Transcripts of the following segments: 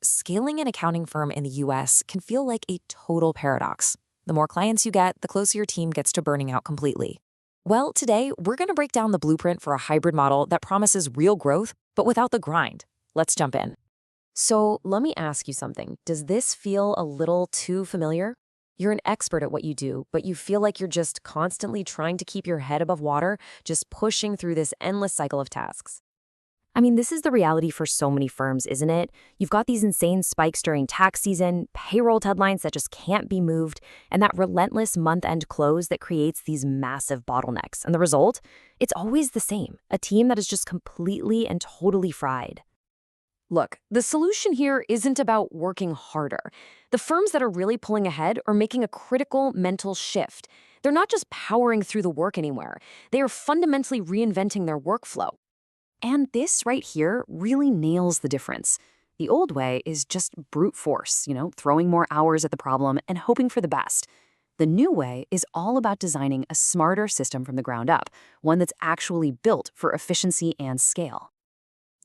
Scaling an accounting firm in the US can feel like a total paradox. The more clients you get, the closer your team gets to burning out completely. Well, today, we're going to break down the blueprint for a hybrid model that promises real growth, but without the grind. Let's jump in. So, let me ask you something. Does this feel a little too familiar? You're an expert at what you do, but you feel like you're just constantly trying to keep your head above water, just pushing through this endless cycle of tasks. This is the reality for so many firms, isn't it? You've got these insane spikes during tax season, payroll deadlines that just can't be moved, and that relentless month-end close that creates these massive bottlenecks. And the result? It's always the same, a team that is just completely and totally fried. Look, the solution here isn't about working harder. The firms that are really pulling ahead are making a critical mental shift. They're not just powering through the work anymore. They are fundamentally reinventing their workflow. And this right here really nails the difference. The old way is just brute force, throwing more hours at the problem and hoping for the best. The new way is all about designing a smarter system from the ground up, one that's actually built for efficiency and scale.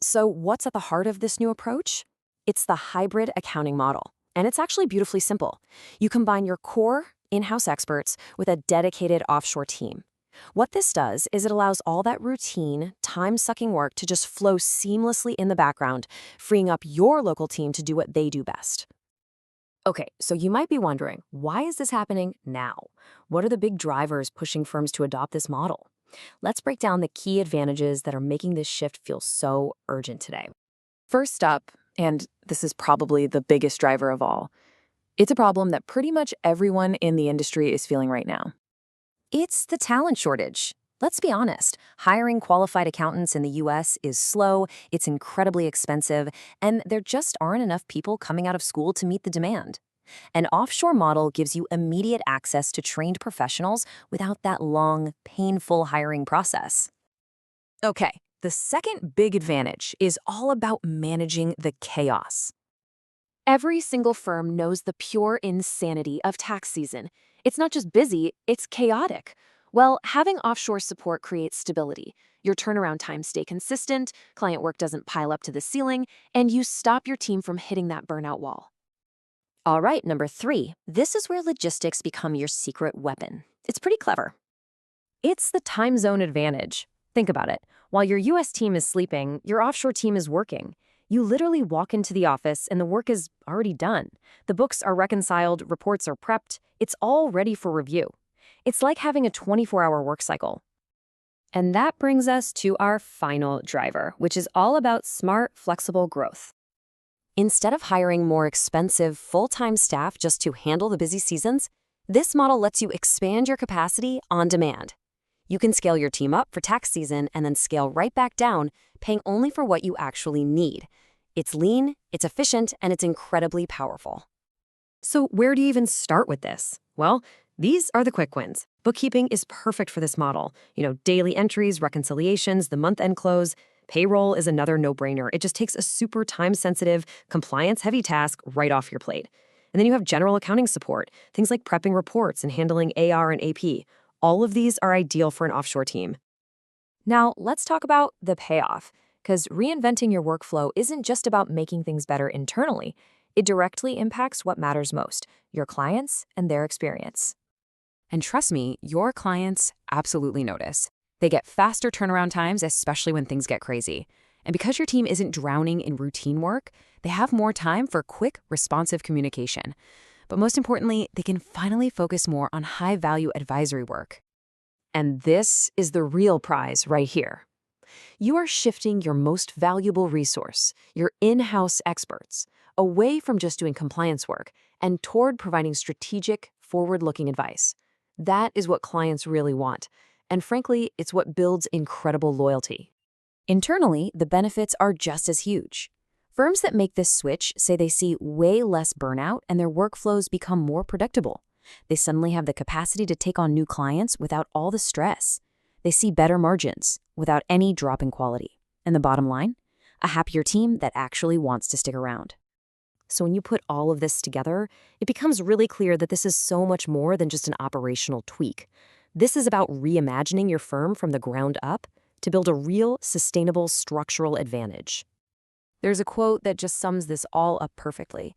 So what's at the heart of this new approach? It's the hybrid accounting model. And it's actually beautifully simple. You combine your core in-house experts with a dedicated offshore team. What this does is it allows all that routine, time-sucking work to just flow seamlessly in the background, freeing up your local team to do what they do best. Okay, so you might be wondering, why is this happening now? What are the big drivers pushing firms to adopt this model? Let's break down the key advantages that are making this shift feel so urgent today. First up, and this is probably the biggest driver of all, it's a problem that pretty much everyone in the industry is feeling right now. It's the talent shortage. Let's be honest, hiring qualified accountants in the US is slow, it's incredibly expensive, and there just aren't enough people coming out of school to meet the demand. An offshore model gives you immediate access to trained professionals without that long, painful hiring process. Okay, the second big advantage is all about managing the chaos. Every single firm knows the pure insanity of tax season. It's not just busy, it's chaotic. Well, having offshore support creates stability. Your turnaround times stay consistent, client work doesn't pile up to the ceiling, and you stop your team from hitting that burnout wall. All right, number 3. This is where logistics become your secret weapon. It's pretty clever. It's the time zone advantage. Think about it. While your US team is sleeping, your offshore team is working. You literally walk into the office and the work is already done. The books are reconciled, reports are prepped, it's all ready for review. It's like having a 24-hour work cycle. And that brings us to our final driver, which is all about smart, flexible growth. Instead of hiring more expensive, full-time staff just to handle the busy seasons, this model lets you expand your capacity on demand. You can scale your team up for tax season and then scale right back down, paying only for what you actually need. It's lean, it's efficient, and it's incredibly powerful. So where do you even start with this? Well, these are the quick wins. Bookkeeping is perfect for this model. Daily entries, reconciliations, the month-end close. Payroll is another no-brainer. It just takes a super time-sensitive, compliance-heavy task right off your plate. And then you have general accounting support, things like prepping reports and handling AR and AP. All of these are ideal for an offshore team. Now, let's talk about the payoff, because reinventing your workflow isn't just about making things better internally. It directly impacts what matters most, your clients and their experience. And trust me, your clients absolutely notice. They get faster turnaround times, especially when things get crazy. And because your team isn't drowning in routine work, they have more time for quick, responsive communication. But most importantly, they can finally focus more on high-value advisory work. And this is the real prize right here. You are shifting your most valuable resource, your in-house experts, away from just doing compliance work and toward providing strategic, forward-looking advice. That is what clients really want. And frankly, it's what builds incredible loyalty. Internally, the benefits are just as huge. Firms that make this switch say they see way less burnout and their workflows become more predictable. They suddenly have the capacity to take on new clients without all the stress. They see better margins without any drop in quality. And the bottom line? A happier team that actually wants to stick around. So when you put all of this together, it becomes really clear that this is so much more than just an operational tweak. This is about reimagining your firm from the ground up to build a real, sustainable structural advantage. There's a quote that just sums this all up perfectly.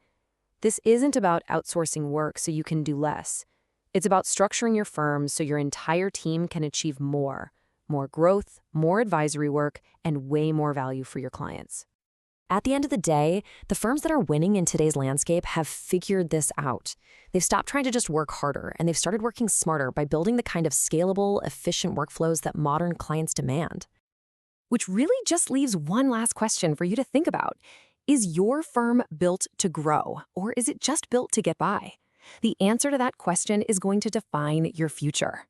This isn't about outsourcing work so you can do less. It's about structuring your firm so your entire team can achieve more growth, more advisory work, and way more value for your clients. At the end of the day, the firms that are winning in today's landscape have figured this out. They've stopped trying to just work harder, and they've started working smarter by building the kind of scalable, efficient workflows that modern clients demand. Which really just leaves one last question for you to think about. Is your firm built to grow, or is it just built to get by? The answer to that question is going to define your future.